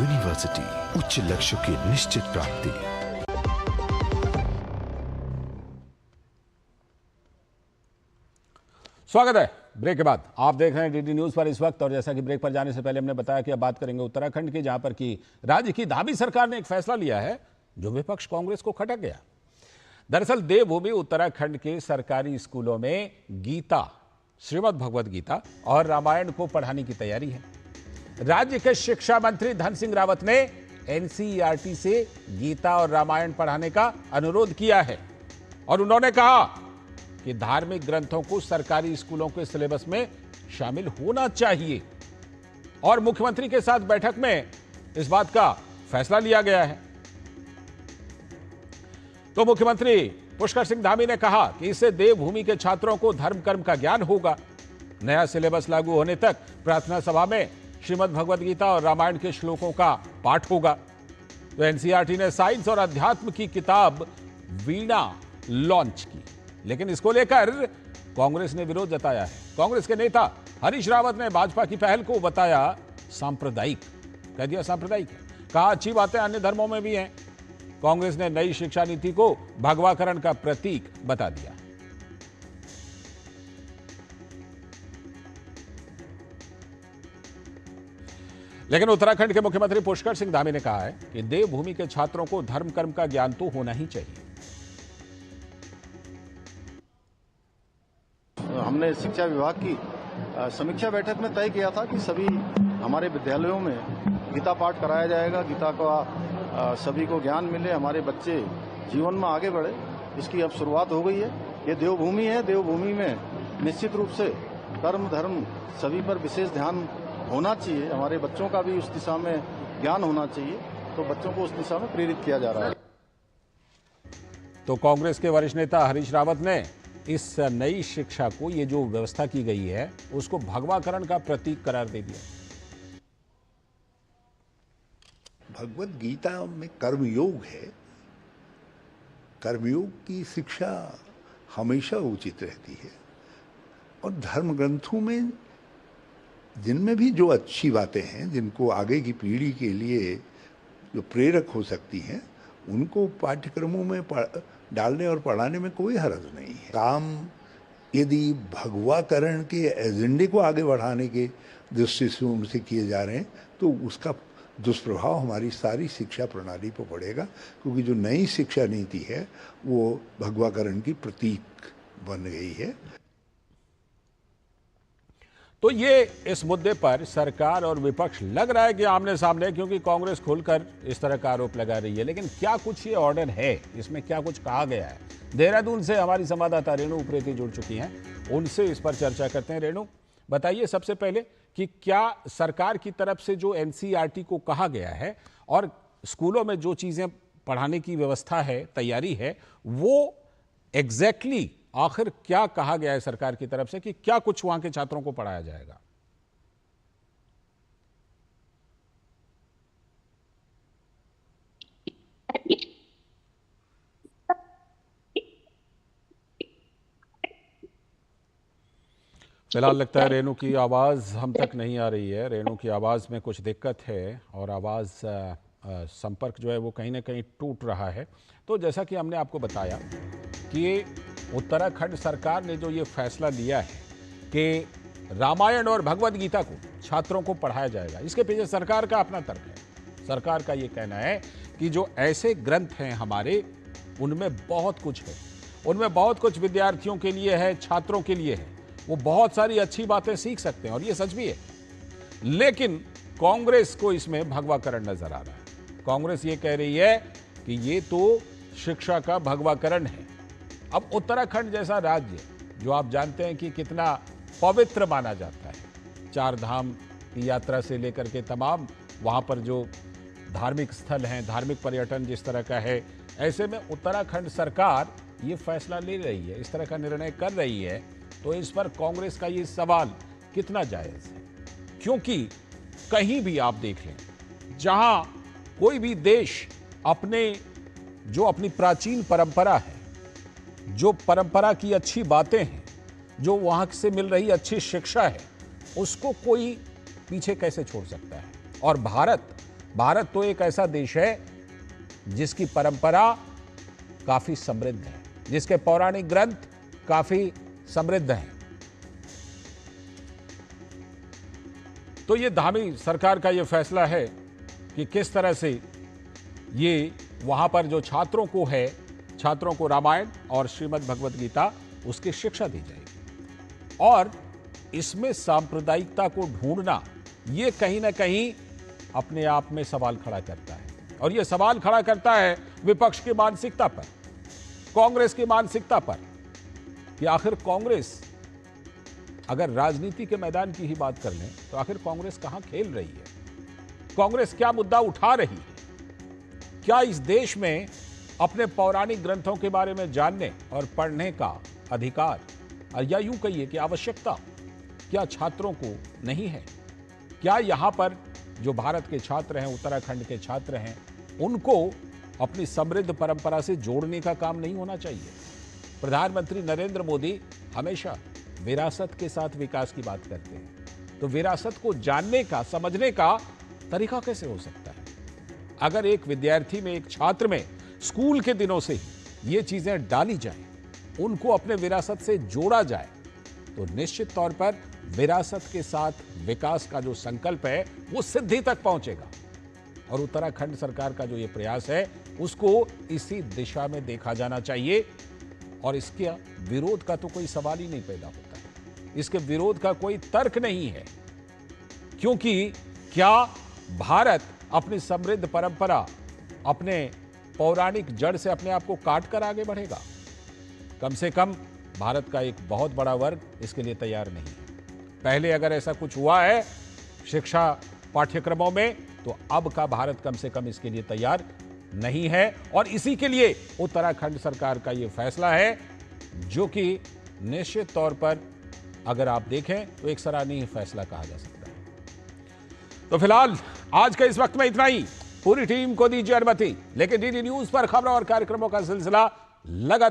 University, उच्च लक्ष्य की निश्चित प्राप्ति। स्वागत है ब्रेक के बाद। आप देख रहे हैं डीडी न्यूज पर इस वक्त, और जैसा कि ब्रेक पर जाने से पहले हमने बताया कि अब बात करेंगे उत्तराखंड की, जहां पर कि राज्य की धामी सरकार ने एक फैसला लिया है जो विपक्ष कांग्रेस को खटक गया। दरअसल देवभूमि उत्तराखंड के सरकारी स्कूलों में गीता, श्रीमद् भगवद गीता और रामायण को पढ़ाने की तैयारी है। राज्य के शिक्षा मंत्री धन सिंह रावत ने एनसीईआरटी से गीता और रामायण पढ़ाने का अनुरोध किया है और उन्होंने कहा कि धार्मिक ग्रंथों को सरकारी स्कूलों के सिलेबस में शामिल होना चाहिए, और मुख्यमंत्री के साथ बैठक में इस बात का फैसला लिया गया है। तो मुख्यमंत्री पुष्कर सिंह धामी ने कहा कि इससे देवभूमि के छात्रों को धर्म कर्म का ज्ञान होगा। नया सिलेबस लागू होने तक प्रार्थना सभा में श्रीमद् भगवद गीता और रामायण के श्लोकों का पाठ होगा। तो एनसीईआरटी ने साइंस और अध्यात्म की किताब वीणा लॉन्च की, लेकिन इसको लेकर कांग्रेस ने विरोध जताया है। कांग्रेस के नेता हरीश रावत ने भाजपा की पहल को बताया सांप्रदायिक, कह दिया सांप्रदायिक है। कहा अच्छी बातें अन्य धर्मों में भी हैं। कांग्रेस ने नई शिक्षा नीति को भगवाकरण का प्रतीक बता दिया। लेकिन उत्तराखंड के मुख्यमंत्री पुष्कर सिंह धामी ने कहा है कि देवभूमि के छात्रों को धर्म कर्म का ज्ञान तो होना ही चाहिए। हमने शिक्षा विभाग की समीक्षा बैठक में तय किया था कि सभी हमारे विद्यालयों में गीता पाठ कराया जाएगा, गीता का सभी को ज्ञान मिले, हमारे बच्चे जीवन में आगे बढ़े। इसकी अब शुरुआत हो गई है। ये देवभूमि है, देवभूमि में निश्चित रूप से कर्म धर्म सभी पर विशेष ध्यान होना चाहिए। हमारे बच्चों का भी उस दिशा में ज्ञान होना चाहिए, तो बच्चों को उस दिशा में प्रेरित किया जा रहा है। तो कांग्रेस के वरिष्ठ नेता हरीश रावत ने इस नई शिक्षा को, ये जो व्यवस्था की गई है, उसको भगवाकरण का प्रतीक करार दे दिया। भगवत गीता में कर्मयोग है। कर्मयोग की शिक्षा हमेशा उचित रहती है, और धर्म ग्रंथों में जिनमें भी जो अच्छी बातें हैं, जिनको आगे की पीढ़ी के लिए जो प्रेरक हो सकती हैं, उनको पाठ्यक्रमों में डालने और पढ़ाने में कोई हर्ज नहीं है। काम यदि भगवाकरण के एजेंडे को आगे बढ़ाने के दृष्टि से उनसे किए जा रहे हैं, तो उसका दुष्प्रभाव हमारी सारी शिक्षा प्रणाली पर पड़ेगा, क्योंकि जो नई शिक्षा नीति है वो भगवाकरण की प्रतीक बन गई है। तो ये इस मुद्दे पर सरकार और विपक्ष लग रहा है कि आमने सामने, क्योंकि कांग्रेस खुलकर इस तरह का आरोप लगा रही है। लेकिन क्या कुछ ये ऑर्डर है, इसमें क्या कुछ कहा गया है? देहरादून से हमारी संवाददाता रेणु उप्रेती जुड़ चुकी हैं, उनसे इस पर चर्चा करते हैं। रेणु, बताइए सबसे पहले कि क्या सरकार की तरफ से जो एनसीईआरटी को कहा गया है और स्कूलों में जो चीजें पढ़ाने की व्यवस्था है, तैयारी है, वो एग्जैक्टली आखिर क्या कहा गया है सरकार की तरफ से कि क्या कुछ वहां के छात्रों को पढ़ाया जाएगा? फिलहाल लगता है रेणु की आवाज हम तक नहीं आ रही है। रेणु की आवाज में कुछ दिक्कत है और आवाज संपर्क जो है वो कहीं ना कहीं टूट रहा है। तो जैसा कि हमने आपको बताया कि उत्तराखंड सरकार ने जो ये फैसला लिया है कि रामायण और भगवद गीता को छात्रों को पढ़ाया जाएगा, इसके पीछे सरकार का अपना तर्क है। सरकार का ये कहना है कि जो ऐसे ग्रंथ हैं हमारे, उनमें बहुत कुछ है, उनमें बहुत कुछ विद्यार्थियों के लिए है, छात्रों के लिए है, वो बहुत सारी अच्छी बातें सीख सकते हैं, और ये सच भी है। लेकिन कांग्रेस को इसमें भगवाकरण नजर आ रहा है। कांग्रेस ये कह रही है कि ये तो शिक्षा का भगवाकरण है। अब उत्तराखंड जैसा राज्य, जो आप जानते हैं कि कितना पवित्र माना जाता है, 4 धाम की यात्रा से लेकर के तमाम वहाँ पर जो धार्मिक स्थल हैं, धार्मिक पर्यटन जिस तरह का है, ऐसे में उत्तराखंड सरकार ये फैसला ले रही है, इस तरह का निर्णय कर रही है, तो इस पर कांग्रेस का ये सवाल कितना जायज़ है? क्योंकि कहीं भी आप देख लें, जहां कोई भी देश अपनी प्राचीन परंपरा है, जो परंपरा की अच्छी बातें हैं, जो वहां से मिल रही अच्छी शिक्षा है, उसको कोई पीछे कैसे छोड़ सकता है? और भारत भारत तो एक ऐसा देश है जिसकी परंपरा काफी समृद्ध है, जिसके पौराणिक ग्रंथ काफी समृद्ध हैं। तो ये धामी सरकार का ये फैसला है कि किस तरह से ये वहां पर जो छात्रों को है, छात्रों को रामायण और श्रीमद् भगवत गीता उसकी शिक्षा दी जाएगी। और इसमें सांप्रदायिकता को ढूंढना ये कहीं ना कहीं अपने आप में सवाल खड़ा करता है, और ये सवाल खड़ा करता है विपक्ष की मानसिकता पर, कांग्रेस की मानसिकता पर, कि आखिर कांग्रेस, अगर राजनीति के मैदान की ही बात कर लें तो आखिर कांग्रेस कहां खेल रही है, कांग्रेस क्या मुद्दा उठा रही है, क्या इस देश में अपने पौराणिक ग्रंथों के बारे में जानने और पढ़ने का अधिकार, या यूं कहिए कि आवश्यकता, क्या छात्रों को नहीं है? क्या यहां पर जो भारत के छात्र हैं, उत्तराखंड के छात्र हैं, उनको अपनी समृद्ध परंपरा से जोड़ने का काम नहीं होना चाहिए? प्रधानमंत्री नरेंद्र मोदी हमेशा विरासत के साथ विकास की बात करते हैं, तो विरासत को जानने का, समझने का तरीका कैसे हो सकता है? अगर एक विद्यार्थी में, एक छात्र में स्कूल के दिनों से ही ये चीजें डाली जाएं, उनको अपने विरासत से जोड़ा जाए, तो निश्चित तौर पर विरासत के साथ विकास का जो संकल्प है वो सिद्धि तक पहुंचेगा। और उत्तराखंड सरकार का जो ये प्रयास है उसको इसी दिशा में देखा जाना चाहिए, और इसके विरोध का तो कोई सवाल ही नहीं पैदा होता है, इसके विरोध का कोई तर्क नहीं है, क्योंकि क्या भारत अपनी समृद्ध परंपरा, अपने पौराणिक जड़ से अपने आप को काट कर आगे बढ़ेगा? कम से कम भारत का एक बहुत बड़ा वर्ग इसके लिए तैयार नहीं है। पहले अगर ऐसा कुछ हुआ है शिक्षा पाठ्यक्रमों में, तो अब का भारत कम से कम इसके लिए तैयार नहीं है, और इसी के लिए उत्तराखंड सरकार का यह फैसला है, जो कि निश्चित तौर पर अगर आप देखें तो एक सराहनीय फैसला कहा जा सकता है। तो फिलहाल आज के इस वक्त में इतना ही। पूरी टीम को दीजिए अनुमति, लेकिन डीडी न्यूज पर खबरों और कार्यक्रमों का सिलसिला लगातार